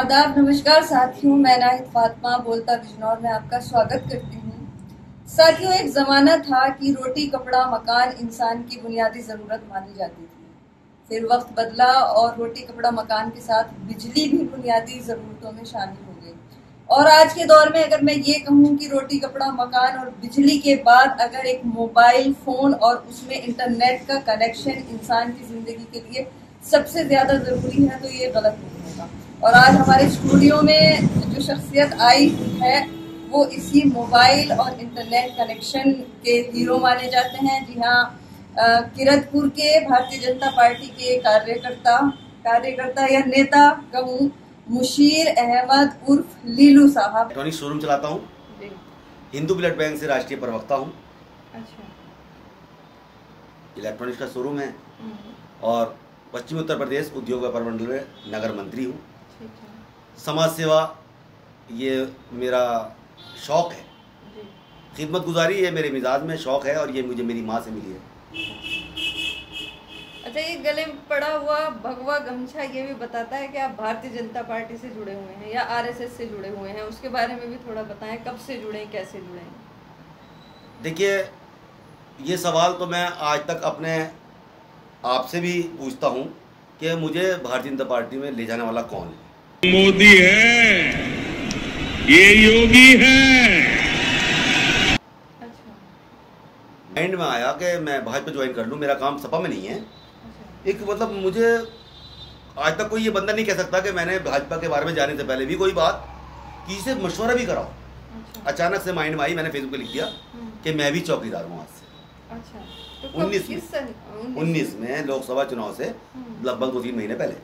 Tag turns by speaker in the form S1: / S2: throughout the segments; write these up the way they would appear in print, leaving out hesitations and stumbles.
S1: आदाब, नमस्कार साथियों, मैं नाहिद फातिमा बोलता बिजनौर में आपका स्वागत करती हूँ। साथियों, एक जमाना था कि रोटी कपड़ा मकान इंसान की बुनियादी जरूरत मानी जाती थी। फिर वक्त बदला और रोटी कपड़ा मकान के साथ बिजली भी बुनियादी जरूरतों में शामिल हो गई। और आज के दौर में अगर मैं ये कहूँ कि रोटी कपड़ा मकान और बिजली के बाद अगर एक मोबाइल फोन और उसमें इंटरनेट का कनेक्शन इंसान की जिंदगी के लिए सबसे ज्यादा जरूरी है, तो ये गलत नहीं होगा। और आज हमारे स्टूडियो में जो शख्सियत आई है वो इसी मोबाइल और इंटरनेट कनेक्शन के हीरो माने जाते हैं। जी हाँ, किरतपुर के भारतीय जनता पार्टी के कार्यकर्ता या नेता कहूँ, मुशीर अहमद उर्फ लीलू साहब।
S2: इलेक्ट्रॉनिक शोरूम चलाता हूँ, हिंदू ब्लड बैंक से राष्ट्रीय प्रवक्ता हूँ।
S1: अच्छा,
S2: इलेक्ट्रॉनिक्स का शोरूम है और पश्चिमी उत्तर प्रदेश उद्योग व्यापार मंडल में नगर मंत्री हूँ। समाज सेवा ये मेरा शौक है, खिदमत गुजारी ये मेरे मिजाज में शौक है और ये मुझे मेरी माँ से मिली है।
S1: अच्छा, ये गले में पड़ा हुआ भगवा गमछा ये भी बताता है कि आप भारतीय जनता पार्टी से जुड़े हुए हैं या आरएसएस से जुड़े हुए हैं, उसके बारे में भी थोड़ा बताएं। कब से जुड़े, कैसे जुड़े?
S2: देखिए, ये सवाल तो मैं आज तक अपने आपसे भी पूछता हूँ कि मुझे भारतीय जनता पार्टी में ले जाने वाला कौन है।
S3: मोदी है, ये योगी है।
S1: अच्छा,
S2: माइंड में आया कि मैं भाजपा ज्वाइन कर लूँ, मेरा काम सपा में नहीं है। एक मतलब मुझे आज तक कोई ये बंदा नहीं कह सकता कि मैंने भाजपा के बारे में जाने से पहले भी कोई बात किसी से मशवरा भी कराओ।
S1: अच्छा।
S2: अचानक से माइंड में आई, मैंने फेसबुक पे लिख दिया कि मैं भी चौकीदार हूँ आज से।
S1: अच्छा, तो
S2: 19 में लोकसभा चुनाव से लगभग 2-3 महीने पहले।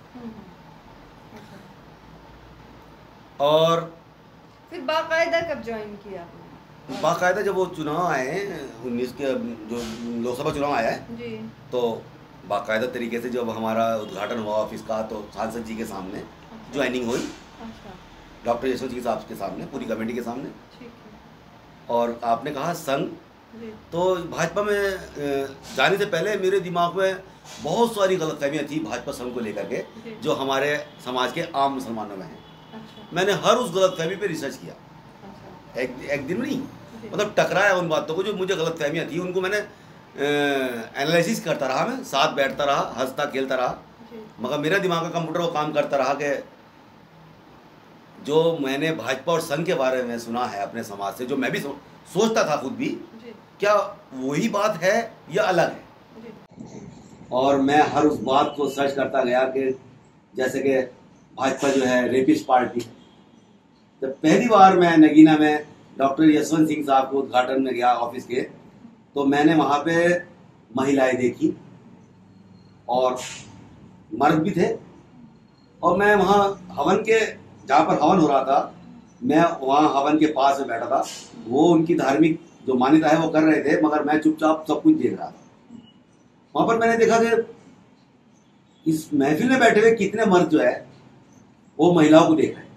S2: और
S1: फिर बाकायदा कब ज्वाइन किया आपने?
S2: बाकायदा जब वो चुनाव आए 19 के, जो लोकसभा चुनाव आया है
S1: जी,
S2: तो बाकायदा तरीके से जब हमारा उद्घाटन हुआ ऑफिस का तो सांसद जी के सामने ज्वाइनिंग हुई।
S1: अच्छा,
S2: डॉक्टर यशवंत जी साहब के सामने, पूरी कमेटी के सामने।
S1: ठीक है।
S2: और आपने कहा संघ,
S1: जी,
S2: तो भाजपा में जाने से पहले मेरे दिमाग में बहुत सारी गलतफहमियाँ थी भाजपा संघ को लेकर के, जो हमारे समाज के आम मुसलमानों में हैं।
S1: अच्छा,
S2: मैंने हर उस गलतफहमी पे रिसर्च किया।
S1: अच्छा,
S2: एक दिन नहीं, मतलब टकराया उन बातों को जो मुझे गलतफहमियाँ थी, उनको मैंने एनालिसिस करता रहा, मैं साथ बैठता रहा, हंसता खेलता रहा, मगर मेरा दिमाग का कंप्यूटर वो काम करता रहा कि जो मैंने भाजपा और संघ के बारे में सुना है अपने समाज से, जो मैं भी सोचता था खुद भी, क्या वही बात है या अलग है। और मैं हर उस बात को सर्च करता गया कि जैसे कि भाजपा जो है रेपिस्ट पार्टी। जब पहली बार मैं नगीना में डॉक्टर यशवंत सिंह साहब को उद्घाटन में गया ऑफिस के, तो मैंने वहां पे महिलाएं देखी और मर्द भी थे। और मैं वहां हवन के, जहां पर हवन हो रहा था, मैं वहां हवन के पास में बैठा था। वो उनकी धार्मिक जो मान्यता है वो कर रहे थे, मगर मैं चुपचाप सब कुछ देख रहा था। वहां पर मैंने देखा कि इस महफिल में बैठे हुए कितने मर्द जो है वो महिलाओं को देख रहे हैं।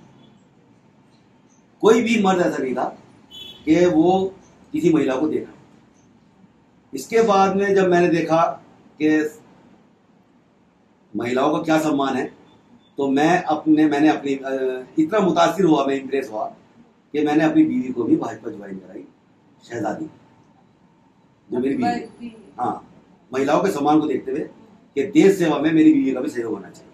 S2: कोई भी मर्द ऐसा नहीं था कि वो किसी महिला को देख रहा। इसके बाद में जब मैंने देखा कि महिलाओं का क्या सम्मान है, तो मैंने अपनी इतना मुतासिर हुआ, मैं इंप्रेस हुआ कि मैंने अपनी बीवी को भी भाजपा ज्वाइन कराई, शहजादी, जो मेरी बीवी। हाँ, महिलाओं के सम्मान को देखते हुए कि देश सेवा में मेरी बीवी का भी सहयोग होना चाहिए।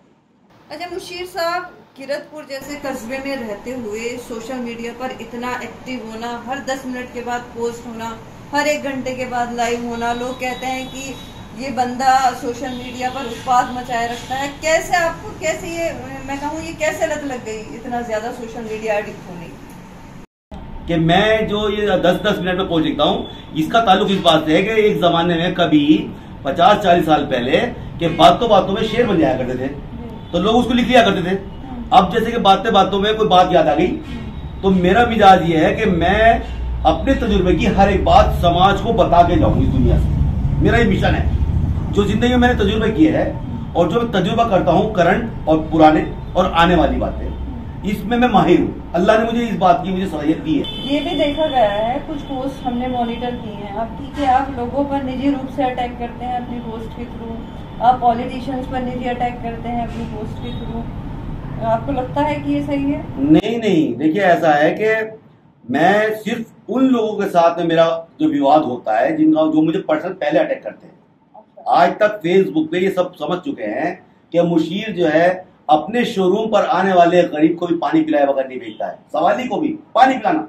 S1: अच्छा मुशीर साहब, किरतपुर जैसे कस्बे में रहते हुए सोशल मीडिया पर इतना एक्टिव होना, हर 10 मिनट के बाद पोस्ट होना, हर 1 घंटे के बाद लाइव होना, लोग कहते हैं कि ये बंदा सोशल मीडिया पर उत्पात मचाए रखता है। कैसे आपको, कैसे ये, मैं कहूँ, ये कैसे लत लग गई इतना ज्यादा सोशल मीडिया एडिक्ट होने की?
S2: कि मैं जो ये 10-10 मिनट में पोस्ट लिखता हूँ, इसका ताल्लुक इस बात से है कि एक जमाने में कभी 50-40 साल पहले के बातों में शेर बन जाया करते थे, तो लोग उसको लिख लिया करते थे। अब जैसे कि बातों में कोई बात याद आ गई, तो मेरा मिजाज ये है कि मैं अपने तजुर्बे की हर एक बात समाज को बता के जाऊं इस दुनिया से। मेरा ये मिशन है, जो जिंदगी में मैंने तजुर्बे किए हैं और जो मैं तजुर्बा करता हूं, करंट और पुराने और आने वाली बातें, इसमें मैं माहिर हूँ। अल्लाह ने मुझे इस बात की मुझे सलाहियत दी है।
S1: ये भी देखा गया है, कुछ पोस्ट हमने मॉनिटर की हैं आपकी, कि आप लोगों पर निजी रूप से अटैक करते हैं अपनी पोस्ट के थ्रू, आप पॉलिटिशियंस पर निजी अटैक करते हैं अपनी पोस्ट के थ्रू। आपको लगता है कि ये सही है?
S2: नहीं, देखिए ऐसा है कि मैं सिर्फ उन लोगों के साथ में मेरा जो विवाद होता है जिनका जो मुझे पर्सनल पहले अटैक करते हैं। आज तक फेसबुक पे ये सब समझ चुके हैं कि मुशीर जो है अपने शोरूम पर आने वाले गरीब को भी पानी पिलाए बगैर नहीं भेजता है, सवाली को भी पानी पिलाना।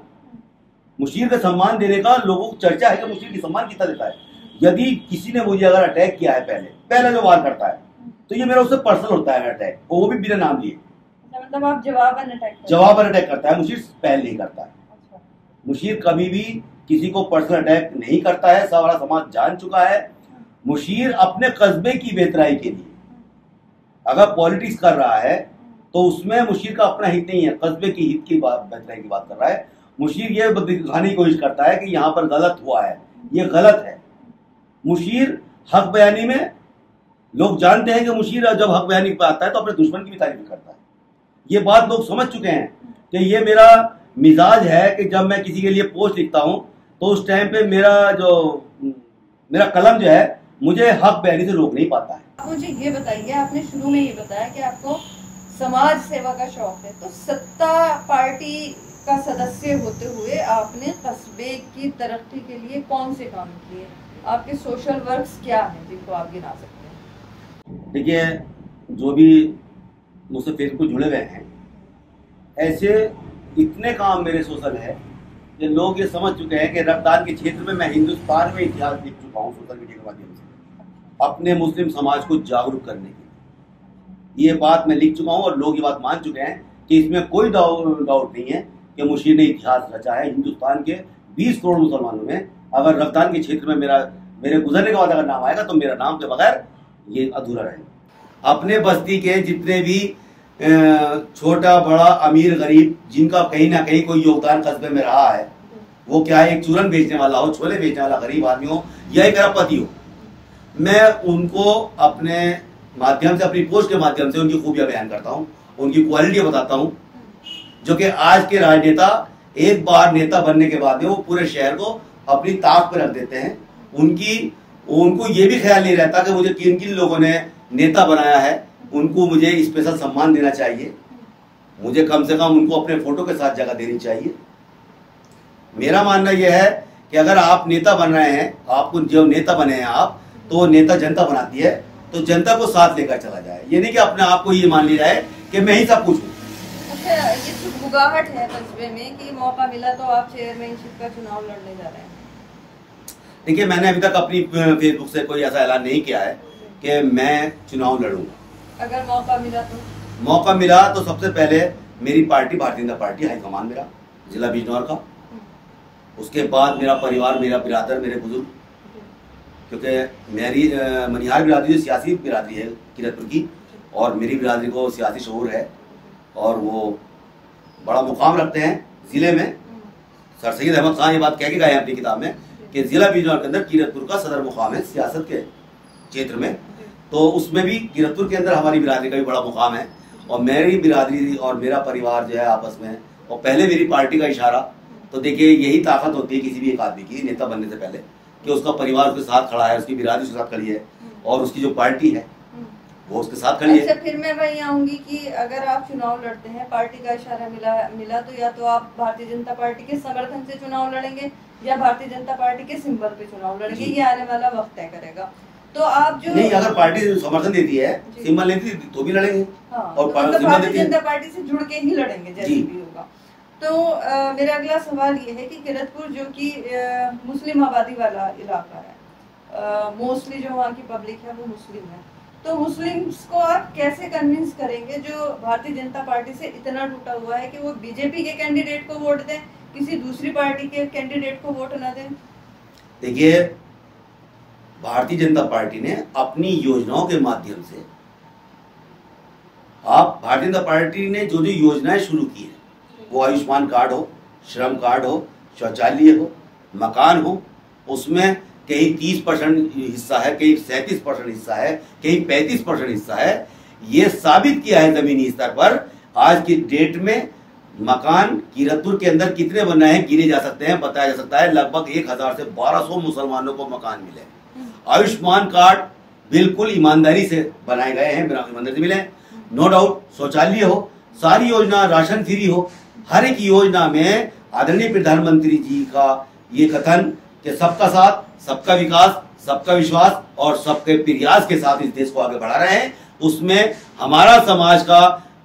S2: मुशीर का सम्मान देने का लोगों को चर्चा है कि मुशीर की सम्मान कितना देता है। यदि किसी ने मुझे अगर अटैक किया है पहले जो वार करता है तो ये मेरा उससे पर्सनल होता है अटैक, वो भी बिना नाम लिए।
S1: मतलब आप जवाब
S2: अटैक करता है, मुशीर पहल नहीं करता है। मुशीर कभी भी किसी को पर्सनल अटैक नहीं करता है, सारा समाज जान चुका है। मुशीर अपने कस्बे की बेहतराई के लिए अगर पॉलिटिक्स कर रहा है तो उसमें मुशीर का अपना हित नहीं है, कस्बे की हित की बेहतराई की बात कर रहा है। मुशीर ये दिखाने की कोशिश करता है कि यहाँ पर गलत हुआ है, ये गलत है। मुशीर हक बयानी में लोग जानते हैं कि मुशीर जब हक बयानी पे आता है तो अपने दुश्मन की भी तारीफ करता है। ये बात लोग समझ चुके हैं कि ये मेरा मिजाज है कि जब मैं किसी के लिए पोस्ट लिखता हूं तो उस टाइम पे मेरा कलम जो है मुझे हक बयानी से रोक नहीं पाता है।
S1: मुझे ये बताइए, आपने शुरू में ये बताया कि आपको समाज सेवा का शौक है, तो सत्ता पार्टी का सदस्य होते हुए आपने कस्बे की तरक्की के लिए कौन से काम किए? आपके सोशल वर्क्स क्या हैं जिनको आप गिना सकते हैं?
S2: देखिए, जो भी मुझसे फेसबुक जुड़े हुए हैं ऐसे इतने काम मेरे सोशल है कि लोग ये समझ चुके हैं कि रक्तदान के क्षेत्र में मैं हिंदुस्तान में इतिहास लिख चुका हूँ सोशल मीडिया के माध्यम से अपने मुस्लिम समाज को जागरूक करने के। ये बात मैं लिख चुका हूँ और लोग ये बात मान चुके हैं कि इसमें कोई डाउट नहीं है कि मुशीर ने इतिहास रचा है। हिंदुस्तान के 20 करोड़ मुसलमानों में अगर रक्तदान के क्षेत्र में मेरे गुजरने के बाद अगर नाम आएगा तो मेरा नाम के बगैर ये अधूरा रहेगा। अपने बस्ती के जितने भी छोटा बड़ा अमीर गरीब जिनका कहीं ना कहीं कोई योगदान कस्बे में रहा है, वो क्या एक चूरन बेचने वाला हो, छोले बेचने वाला गरीब आदमी हो या एक मेरा पति हो, मैं उनको अपने माध्यम से, अपनी पोस्ट के माध्यम से उनकी खूबियां बयान करता हूँ, उनकी क्वालिटी बताता हूँ। जो कि आज के राजनेता एक बार नेता बनने के बाद में वो पूरे शहर को अपनी ताक पर रख देते हैं। उनको ये भी ख्याल नहीं रहता कि मुझे किन किन लोगों ने नेता बनाया है, उनको मुझे स्पेशल सम्मान देना चाहिए, मुझे कम से कम उनको अपने फोटो के साथ जगह देनी चाहिए। मेरा मानना यह है कि अगर आप नेता बन रहे हैं, आपको जो नेता बने हैं आप, तो नेता जनता बनाती है, तो जनता को साथ लेकर चला जाए। ये नहीं कि अपने आप को ये मान लिया जाए कि मैं ही सब कुछ हूँ।
S1: अच्छा, ये गुगाहट है कस्बे में कि मौका मिला तो आप चेयरमैनशिप का चुनाव लड़ने जा रहे हैं।
S2: देखिए, मैंने अभी तक अपनी फेसबुक से कोई ऐसा ऐलान नहीं किया है कि मैं चुनाव लड़ूंगा।
S1: अगर मौका मिला तो
S2: सबसे पहले मेरी party Bharatiya Janata party high command मेरा जिला बिजनौर का, उसके बाद मेरा परिवार, मेरा बिरादर, मेरे बुजुर्ग, क्योंकि मेरी मनिहार बिरादरी जो सियासी बिरादरी है किरतपुर की, और मेरी बिरादरी को सियासी शऊर है और वो बड़ा मुकाम रखते हैं जिले में। सर सैयद अहमद खान ये बात कह के गए हैं अपनी किताब में कि जिला बिजनौर के अंदर किरतपुर का सदर मुकाम है सियासत के क्षेत्र में, तो उसमें भी किरतपुर के अंदर हमारी बिरादरी का भी बड़ा मुकाम है। और मेरी बिरादरी और मेरा परिवार जो है आपस में, और पहले मेरी पार्टी का इशारा, तो देखिए यही ताकत होती है किसी भी एक आदमी की नेता बनने से पहले कि उसका परिवार उसके साथ खड़ा है, उसकी बिरादरी उसके साथ खड़ी है और उसकी जो पार्टी है वो उसके साथ खड़ी है।
S1: अच्छा, फिर मैं वही आऊंगी कि अगर आप चुनाव लड़ते हैं, पार्टी का इशारा मिला तो या तो आप भारतीय जनता पार्टी के समर्थन से चुनाव लड़ेंगे या भारतीय जनता पार्टी के सिंबल पे चुनाव लड़ेंगे, ये आने वाला वक्त तय करेगा। तो आप जो
S2: नहीं, अगर पार्टी समर्थन देती है, सिंबल नहीं देती तो भी लड़ेंगे।
S1: हाँ,
S2: और
S1: तो भारतीय जनता पार्टी से जुड़ के ही लड़ेंगे जैसे भी होगा। तो मेरा अगला सवाल ये है कि किरतपुर जो कि मुस्लिम आबादी वाला इलाका है, मोस्टली जो वहाँ की पब्लिक है वो मुस्लिम है, तो मुस्लिम्स को आप कैसे कन्विंस करेंगे जो भारतीय जनता पार्टी से इतना टूटा हुआ है कि वो बीजेपी के कैंडिडेट को वोट दें, किसी दूसरी पार्टी के कैंडिडेट को वोट ना दें?
S2: देखिए, भारतीय जनता पार्टी ने अपनी योजनाओं के माध्यम से, भारतीय जनता पार्टी ने जो जो योजनाएं शुरू की है, वो आयुष्मान कार्ड हो, श्रम कार्ड हो, शौचालय हो, मकान हो, उसमें कहीं 30% हिस्सा है, कहीं 37% हिस्सा है, कहीं 35% हिस्सा है। ये साबित किया है जमीनी स्तर पर। आज की डेट में मकान किरतपुर के अंदर कितने बनाए हैं गिने जा सकते हैं, बताया जा सकता है। लगभग 1000 से 1200 मुसलमानों को मकान मिले। आयुष्मान कार्ड बिल्कुल ईमानदारी से बनाए गए हैं, ईमानदारी से मिले, नो डाउट। शौचालय हो, सारी योजना राशन फ्री हो। हर एक योजना में आदरणीय प्रधानमंत्री जी का ये कथन कि सबका साथ, सबका विकास, सबका विश्वास और सबके प्रयास के साथ इस देश को आगे बढ़ा रहे हैं, उसमें हमारा समाज का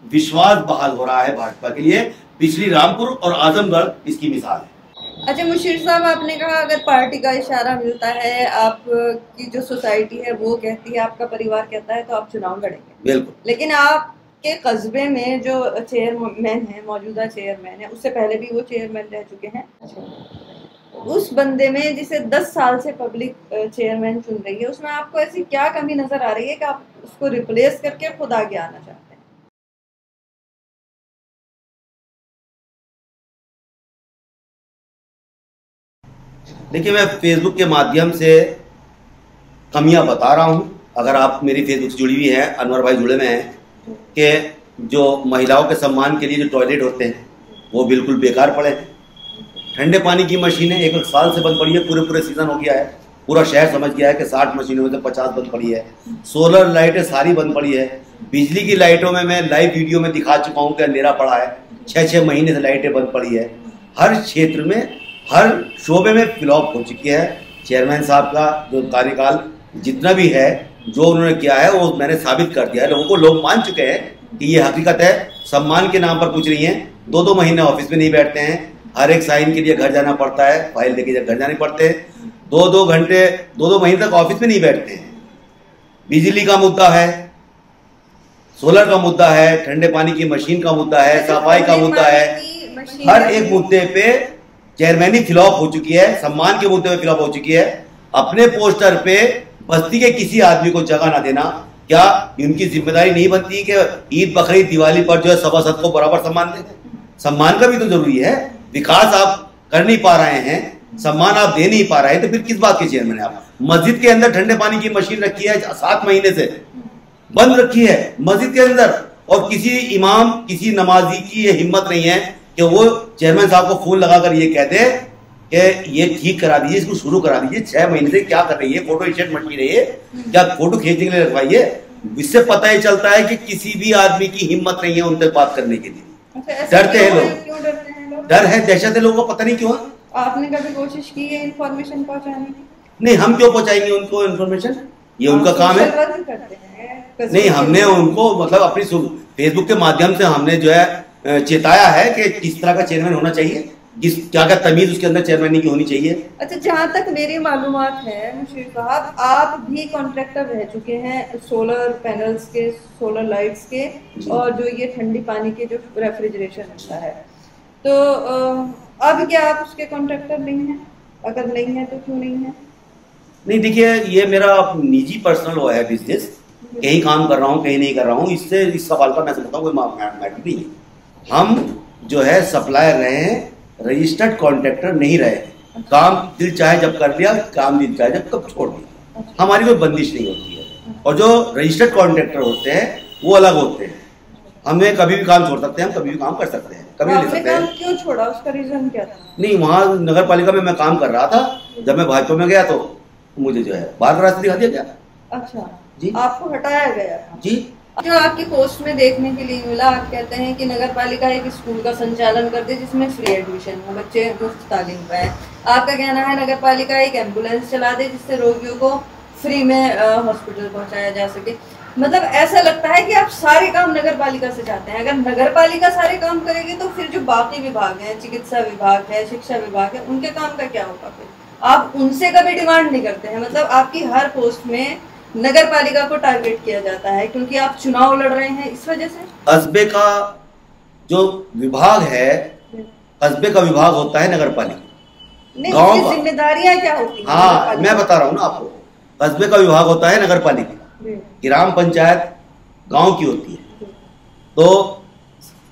S2: विश्वास बहाल हो रहा है भाजपा के लिए। पिछली रामपुर और आजमगढ़ इसकी मिसाल है।
S1: अच्छा मुशीर साहब, आपने कहा अगर पार्टी का इशारा मिलता है, आपकी जो सोसाइटी है वो कहती है, आपका परिवार कहता है, तो आप चुनाव लड़ेंगे।
S2: बिल्कुल।
S1: लेकिन आपके कस्बे में जो चेयरमैन है, मौजूदा चेयरमैन है, उससे पहले भी वो चेयरमैन रह चुके हैं, उस बंदे में जिसे 10 साल से पब्लिक चेयरमैन चुन रही है, उसमें आपको ऐसी क्या कमी नजर आ रही है कि आप उसको रिप्लेस करके खुद आगे आना चाहते हैं?
S2: देखिए, मैं फेसबुक के माध्यम से कमियां बता रहा हूं। अगर आप मेरी फेसबुक से जुड़ी हुई है, अनवर भाई जुड़े में हैं, कि जो महिलाओं के सम्मान के लिए जो टॉयलेट होते हैं वो बिल्कुल बेकार पड़े हैं। ठंडे पानी की मशीनें 1 साल से बंद पड़ी है, पूरे सीजन हो गया है, पूरा शहर समझ गया है कि 60 मशीनों में से 50 बंद पड़ी है। सोलर लाइटें सारी बंद पड़ी है। बिजली की लाइटों में मैं लाइव वीडियो में दिखा चुका हूँ कि अंधेरा पड़ा है, 6-6 महीने से लाइटें बंद पड़ी है। हर क्षेत्र में, हर शोबे में फ्लॉप हो चुकी है। चेयरमैन साहब का जो कार्यकाल जितना भी है, जो उन्होंने किया है, वो मैंने साबित कर दिया है लोगों को। लोग मान चुके हैं कि ये हकीकत है। सम्मान के नाम पर कुछ नहीं है। 2-2 महीने ऑफिस में नहीं बैठते हैं, हर एक साइन के लिए घर जाना पड़ता है, फाइल लेके घर जाने पड़ते हैं। 2-2 घंटे, 2-2 महीने तक ऑफिस में नहीं बैठते हैं। बिजली का मुद्दा है, सोलर का मुद्दा है, ठंडे पानी की मशीन का मुद्दा है, सफाई का मुद्दा है। हर एक मुद्दे पे चेयरमैन ही फ्लॉप हो चुकी है, सम्मान के मुद्दे पे फ्लॉप हो चुकी है। अपने पोस्टर पे बस्ती के किसी आदमी को जगह ना देना, क्या उनकी जिम्मेदारी नहीं बनती कि ईद, बकरीद, दिवाली पर जो है सभासद को बराबर सम्मान दें? सम्मान का भी तो जरूरी है। विकास आप कर नहीं पा रहे हैं, सम्मान आप दे नहीं पा रहे हैं, तो फिर किस बात के चेयरमैन है आप? मस्जिद के अंदर ठंडे पानी की मशीन रखी है, 7 महीने से बंद रखी है मस्जिद के अंदर, और किसी इमाम, किसी नमाजी की ये हिम्मत नहीं है कि वो चेयरमैन साहब को फोन लगाकर ये कहते कि ये ठीक करा दीजिए, इसको शुरू करा दीजिए। 6 महीने से क्या कर रही है? फोटो स्टेट मशीन है ये, क्या फोटो खींचने के लिए रखवाइए? इससे पता ही चलता है कि किसी भी आदमी की हिम्मत नहीं है उनसे बात करने के लिए। डरते हैं लोग, डर है, दहशत है लोगों को, पता नहीं क्यों।
S1: आपने कभी कोशिश की है इन्फॉर्मेशन पहुंचाने की?
S2: नहीं, हम क्यों पहुंचाएंगे उनको इन्फॉर्मेशन? ये उनका काम है। नहीं, हमने उनको मतलब अपनी फेसबुक के माध्यम से हमने जो है चेताया है कि किस तरह का चेयरमैन होना चाहिए, क्या क्या तमीज उसके अंदर चेयरमैन की होनी चाहिए।
S1: अच्छा, जहाँ तक मेरी मालूमात है मुशीर साहब, आप भी कॉन्ट्रैक्टर रह चुके हैं सोलर पैनल्स के, सोलर लाइट्स के, और जो ये ठंडी पानी के जो रेफ्रिजरेशन होता है, तो अब क्या आप उसके कॉन्ट्रैक्टर नहीं हैं? अगर नहीं है तो क्यों नहीं है?
S2: नहीं, देखिए, ये मेरा निजी पर्सनल वो है बिजनेस, कहीं काम कर रहा हूँ, कहीं नहीं कर रहा हूँ, इससे इस सवाल का मैं समझता हूँ कोई मैटर नहीं है। हम जो है सप्लायर रहे हैं, रजिस्टर्ड कॉन्ट्रैक्टर नहीं रहे। काम दिल चाहे जब कर लिया, काम दिल चाहे जब कब छोड़ दिया, हमारी कोई बंदिश नहीं होती है। और जो रजिस्टर्ड कॉन्ट्रैक्टर होते हैं वो अलग होते हैं, हमें कभी भी काम छोड़ सकते हैं, हम कभी भी काम कर सकते हैं, कभी ले सकते हैं।
S1: क्यों छोड़ा, उसका रीजन क्या था?
S2: नहीं, वहाँ नगर पालिका में मैं काम कर रहा था, जब मैं भाजपा में गया तो मुझे जो है बाहर का रास्ता दिखा दिया गया।
S1: अच्छा
S2: जी,
S1: आपको हटाया गया था?
S2: जी।
S1: जो आपकी पोस्ट में देखने के लिए मिला, आप कहते हैं कि नगर पालिका एक स्कूल का संचालन करती है जिसमें फ्री एडमिशन हो, बच्चे मुफ्त तालीम पाए। आपका कहना है नगर पालिका एक एम्बुलेंस चला दे जिससे रोगियों को फ्री में हॉस्पिटल पहुंचाया जा सके। मतलब ऐसा लगता है कि आप सारे काम नगर पालिका से चाहते हैं। अगर नगर पालिका सारे काम करेगी तो फिर जो बाकी विभाग हैं, चिकित्सा विभाग है, शिक्षा विभाग है, उनके काम का क्या होगा? फिर आप उनसे कभी डिमांड नहीं करते हैं। मतलब आपकी हर पोस्ट में नगर पालिका को टारगेट किया जाता है क्योंकि आप चुनाव लड़ रहे हैं, इस वजह से।
S2: कस्बे का जो विभाग है, कस्बे का विभाग होता है नगर पालिका।
S1: गाँव की जिम्मेदारियां क्या होती हैं?
S2: हाँ, मैं बता रहा हूँ ना आपको, कस्बे का विभाग होता है नगर पालिका, ग्राम पंचायत गांव की होती है। तो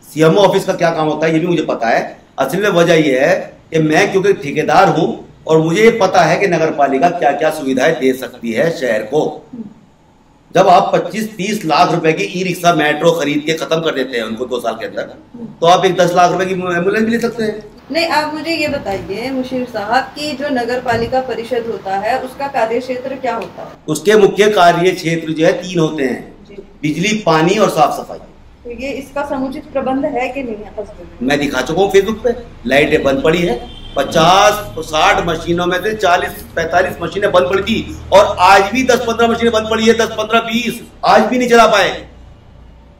S2: सीएमओ ऑफिस का क्या काम होता है ये भी मुझे पता है। असल में वजह यह है कि मैं क्योंकि ठेकेदार हूं और मुझे ये पता है कि नगर पालिका क्या क्या सुविधाएं दे सकती है शहर को। जब आप 25-30 लाख रुपए की ई रिक्शा मेट्रो खरीद के खत्म कर देते हैं उनको 2 साल के अंदर, तो आप एक 10 लाख रुपए की एम्बुलेंस भी ले सकते हैं।
S1: नहीं, आप मुझे ये बताइए मुशीर साहब कि जो नगर पालिका परिषद होता है उसका कार्य क्षेत्र क्या होता है?
S2: उसके मुख्य कार्य क्षेत्र जो है 3 होते हैं, बिजली, पानी और साफ सफाई।
S1: तो ये इसका समुचित प्रबंध है कि नहीं है कस्बे में?
S2: मैं दिखा चुका हूँ फेसबुक पे, लाइटें बंद पड़ी है। 50-60 मशीनों में से 40-45 मशीनें बंद पड़ी थी और आज भी 10-15 मशीनें बंद पड़ी है, 10-15-20 आज भी नहीं चला पाए।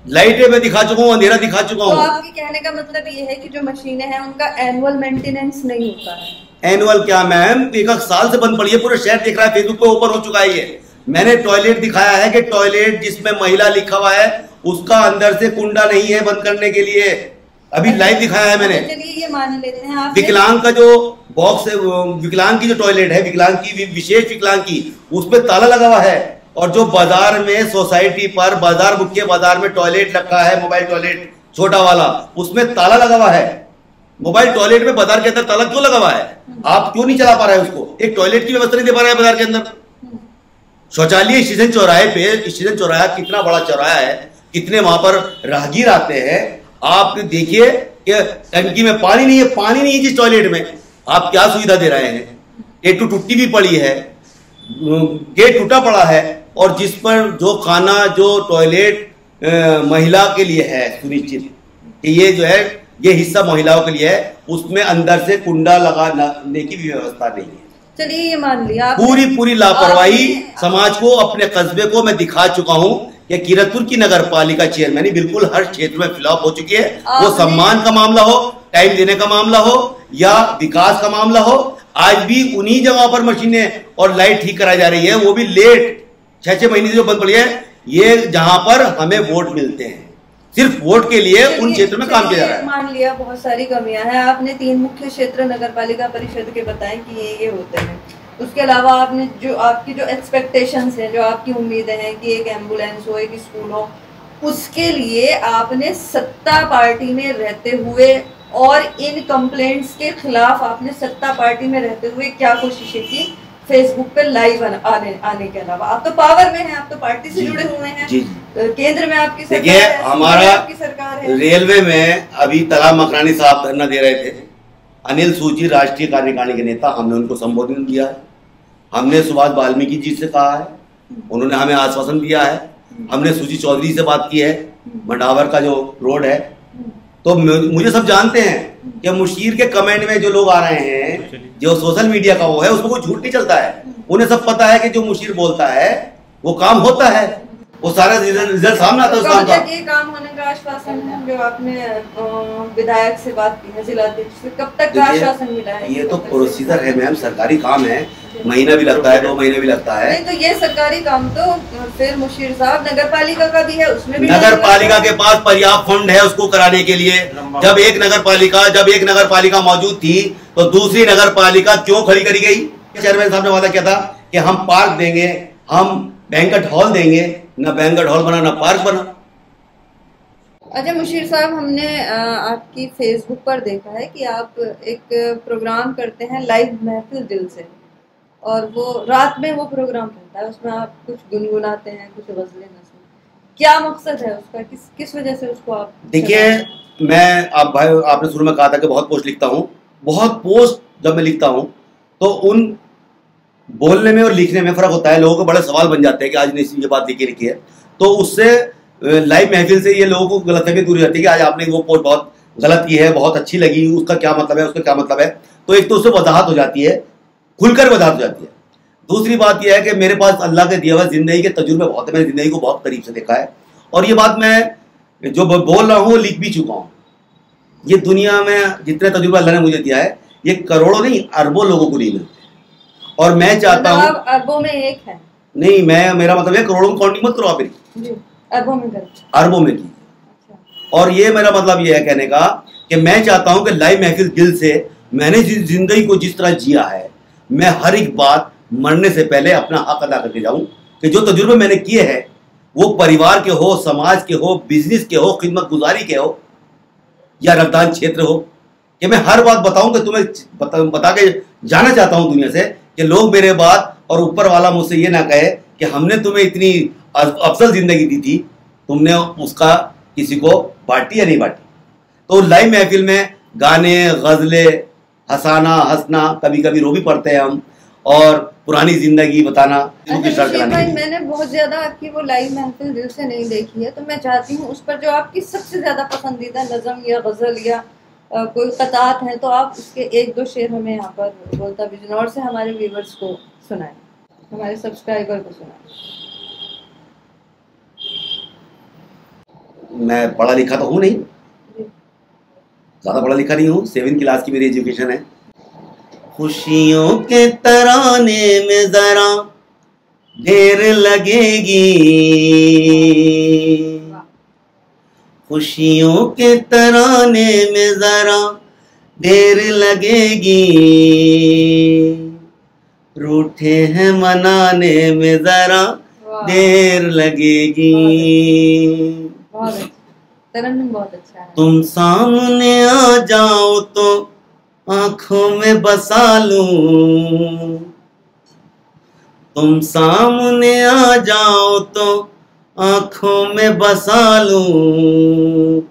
S2: लाइटें मैं दिखा चुका हूँ, अंधेरा दिखा चुका हूँ।
S1: तो आपके कहने का मतलब ये है कि जो मशीनें हैं उनका एनुअल मेंटेनेंस नहीं होता है?
S2: एनुअल क्या मैम, 1 साल से बंद पड़ी है, पूरा शहर देख रहा है, फेसबुक पे ओपन हो चुका है ये। मैंने टॉयलेट दिखाया है कि टॉयलेट जिसमें महिला लिखा हुआ है उसका अंदर से कुंडा नहीं है बंद करने के लिए, अभी लाइव दिखाया है मैंने।
S1: चलिए ये मान लेते हैं आप।
S2: विकलांग का जो बॉक्स है, विकलांग की जो टॉयलेट है, विकलांग की विशेष विकलांग की, उसमें ताला लगा हुआ है। और जो बाजार में सोसाइटी पर बाजार मुख्य बाजार में टॉयलेट रखा है, मोबाइल टॉयलेट छोटा वाला, उसमें ताला लगा हुआ है। मोबाइल टॉयलेट में बाजार के अंदर ताला क्यों लगा हुआ है? आप क्यों नहीं चला पा रहे हैं उसको? एक टॉयलेट की व्यवस्था नहीं दे पा रहे हैं बाजार के अंदर। शौचालय स्टेशन चौराहे पे, स्टेशन चौराहा कितना बड़ा चौराहा है, कितने वहां पर राहगीर आते हैं। आप देखिए कि टंकी में पानी नहीं है, पानी नहीं है जिस टॉयलेट में, आप क्या सुविधा दे रहे हैं? एक तो टूटी भी पड़ी है, गेट टूटा पड़ा है, और जिस पर जो खाना जो टॉयलेट महिला के लिए है सुनिश्चित कि ये जो है ये हिस्सा महिलाओं के लिए है, उसमें अंदर से कुंडा लगाने की भी व्यवस्था नहीं है।
S1: चलिए ये मान लिया,
S2: पूरी लापरवाही समाज को, अपने कस्बे को मैं दिखा चुका हूं। ये कीरतपुर की नगर पालिका चेयरमैन बिल्कुल हर क्षेत्र में फ्लॉप हो चुकी है। वो सम्मान का मामला हो, टाइम देने का मामला हो या विकास का मामला हो, आज भी उन्हीं जगह पर मशीनें और लाइट ठीक कराई जा रही है, वो भी लेट, 6-6 महीने से जो बंद पड़ी है। ये जहां पर हमें वोट मिलते हैं, सिर्फ वोट के लिए उन क्षेत्र में काम किया जा रहा है।
S1: मान लिया बहुत सारी कमियां हैं, आपने 3 मुख्य क्षेत्र नगर पालिका परिषद के बताए कि ये होते हैं। उसके अलावा आपने जो आपकी जो एक्सपेक्टेशंस हैं, जो आपकी उम्मीदें हैं कि एक एम्बुलेंस हो, एक स्कूल हो, उसके लिए आपने सत्ता पार्टी में रहते हुए और इन कंप्लेंट्स के खिलाफ आपने सत्ता पार्टी में रहते हुए क्या कोशिशें की फेसबुक पे लाइव आने के अलावा? आप तो पावर में हैं, आप तो पार्टी से जुड़े हुए हैं। तो केंद्र में आपकी सरकार है,
S2: हमारा
S1: आपकी सरकार है।
S2: रेलवे में अभी तला मकरानी साहब धरना दे रहे थे, अनिल सूची राष्ट्रीय कार्यकारिणी के नेता, हमने उनको संबोधन दिया है। हमने सुभाष वाल्मीकि जी से कहा है, उन्होंने हमें आश्वासन दिया है। हमने सुची चौधरी से बात की है, मंडावर का जो रोड है। तो मुझे सब जानते हैं कि मुशीर के कमेंट में जो लोग आ रहे हैं, जो सोशल मीडिया का वो है, उसमें कोई झूठ नहीं चलता है। उन्हें सब पता है कि जो मुशीर बोलता है वो काम होता है, वो सारा रिजल्ट सामने आता है उस काम का।
S1: ये काम होने का आश्वासन है जो आपने विधायक से बात की है, जिलाध्यक्ष से, कब तक का आश्वासन मिला है?
S2: ये तो प्रोसीजर है मैम, सरकारी काम है, महीना भी लगता है, 2 महीने भी लगता है।
S1: नहीं तो ये सरकारी काम तो फिर मुशीर साहब नगर पालिका का भी है, उसमें भी
S2: नगर पालिका के पास पर्याप्त फंड है उसको कराने के लिए। जब एक नगर पालिका मौजूद थी तो दूसरी नगर पालिका क्यों खड़ी करी गई? चेयरमैन साहब ने वादा किया था कि हम पार्क देंगे, हम बैंक्वेट हॉल देंगे, ना बैंक्वेट हॉल बना ना पार्क बना।
S1: अच्छा मुशीर साहब, हमने आपकी फेसबुक पर देखा है कि आप एक प्रोग्राम करते हैं लाइव महफिल दिल से, और वो रात में वो प्रोग्राम रहता है, उसमें आप कुछ गुनगुनाते हैं, कुछ गजलें नज़म, क्या मकसद है उसका? किस वजह से उसको आप?
S2: देखिए, मैं आपने शुरू में कहा था कि बहुत पोस्ट लिखता हूँ। बहुत पोस्ट जब मैं लिखता हूँ तो उन बोलने में और लिखने में फर्क होता है। लोगों को बड़े सवाल बन जाते हैं कि आज ने ये बात लिखी है, तो उससे लाइव महफिल से ये लोगों को गलतफहमी दूर रहती है कि आज आपने वो पोस्ट बहुत गलत की है, बहुत अच्छी लगी, उसका क्या मतलब है, उसका क्या मतलब है। तो एक तो उससे वजाहत हो जाती है, खुलकर वजाहत हो जाती है। दूसरी बात यह है कि मेरे पास अल्लाह के दिया हुआ जिंदगी के तजुर्बे बहुत है, मैंने जिंदगी को बहुत करीब से देखा है, और ये बात मैं जो बोल रहा हूँ लिख भी चुका हूँ। ये दुनिया में जितने तजुर्बे अल्लाह ने मुझे दिया है, ये करोड़ों नहीं अरबों लोगों को नहीं मिलते, और मैं चाहता हूँ
S1: अरबों में एक है
S2: नहीं, मेरा मतलब है करोड़ों की काउंटिंग मत करो आप, अरबों में की। और ये मेरा मतलब ये है कहने का कि मैं चाहता हूं कि लाइव महफिल दिल से मैंने जिंदगी को जिस तरह जिया है, मैं हर एक बात मरने से पहले अपना हक अदा करके जाऊं कि जो तजुर्बे मैंने किए हैं, वो परिवार के हो, समाज के हो, बिजनेस के हो, खिदमत गुजारी के हो या रक्तदान क्षेत्र हो, कि मैं हर बात बताऊं कि तुम्हें बता के जाना चाहता हूं दुनिया से, कि लोग मेरे बात और ऊपर वाला मुझसे ये ना कहे कि हमने तुम्हें इतनी अफजल जिंदगी दी थी, तुमने उसका किसी को बांटी या नहीं बांटी। तो लाइव महफिल में गाने, गजलें, हंसाना, हंसना, कभी कभी रो भी पड़ते हैं हम, और पुरानी जिंदगी बताना।
S1: अच्छा भाई, मैंने बहुत ज्यादा आपकी वो लाइव महफिल दिल से नहीं देखी है, तो मैं चाहती हूँ उस पर जो आपकी सबसे ज्यादा पसंदीदा नज़म या गजल या कोई कतात है, तो आप उसके एक दो शेर हमें यहाँ पर बोलता बिजनौर से हमारे व्यूवर्स को सुनाएं, हमारे सब्सक्राइबर को सुनाएं।
S2: मैं पढ़ा लिखा तो हूँ नहीं, ज़्यादा पढ़ा लिखा नहीं हूँ, 7th क्लास की मेरी एजुकेशन है। खुशियों के तराने में जरा देर लगेगी, खुशियों के तराने में जरा देर लगेगी, रूठे हैं मनाने में जरा देर लगेगी।
S1: बहुत अच्छा है।
S2: तुम सामने आ जाओ तो आंखों में बसा लूं, तुम सामने आ जाओ तो आंखों में बसा लूं,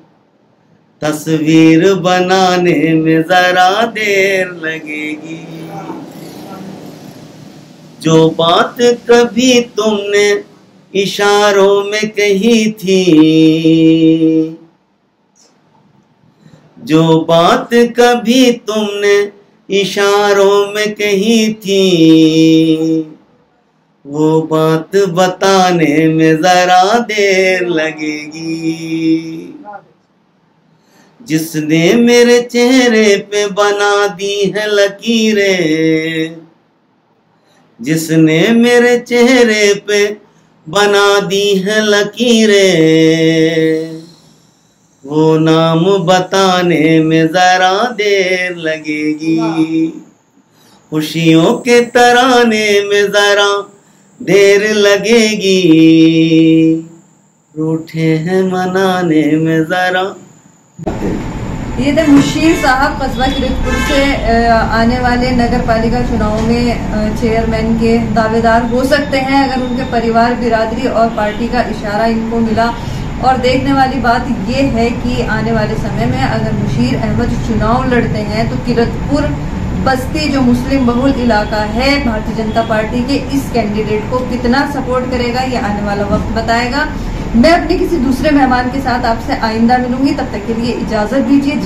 S2: तस्वीर बनाने में जरा देर लगेगी। जो बात कभी तुमने इशारों में कही थी, जो बात कभी तुमने इशारों में कही थी, वो बात बताने में जरा देर लगेगी। जिसने मेरे चेहरे पे बना दी है लकीरें, जिसने मेरे चेहरे पे बना दी है लकीरें, वो नाम बताने में जरा देर लगेगी। खुशियों के तराने में जरा देर लगेगी, रूठे हैं मनाने में जरा।
S1: ये थे मुशीर साहब कस्बा किरतपुर से आने वाले नगर पालिका चुनाव में चेयरमैन के दावेदार हो सकते हैं, अगर उनके परिवार, बिरादरी और पार्टी का इशारा इनको मिला। और देखने वाली बात ये है कि आने वाले समय में अगर मुशीर अहमद चुनाव लड़ते हैं तो किरतपुर बस्ती जो मुस्लिम बहुल इलाका है, भारतीय जनता पार्टी के इस कैंडिडेट को कितना सपोर्ट करेगा ये आने वाला वक्त बताएगा। मैं अपने किसी दूसरे मेहमान के साथ आपसे आइंदा मिलूंगी, तब तक के लिए इजाजत दीजिए।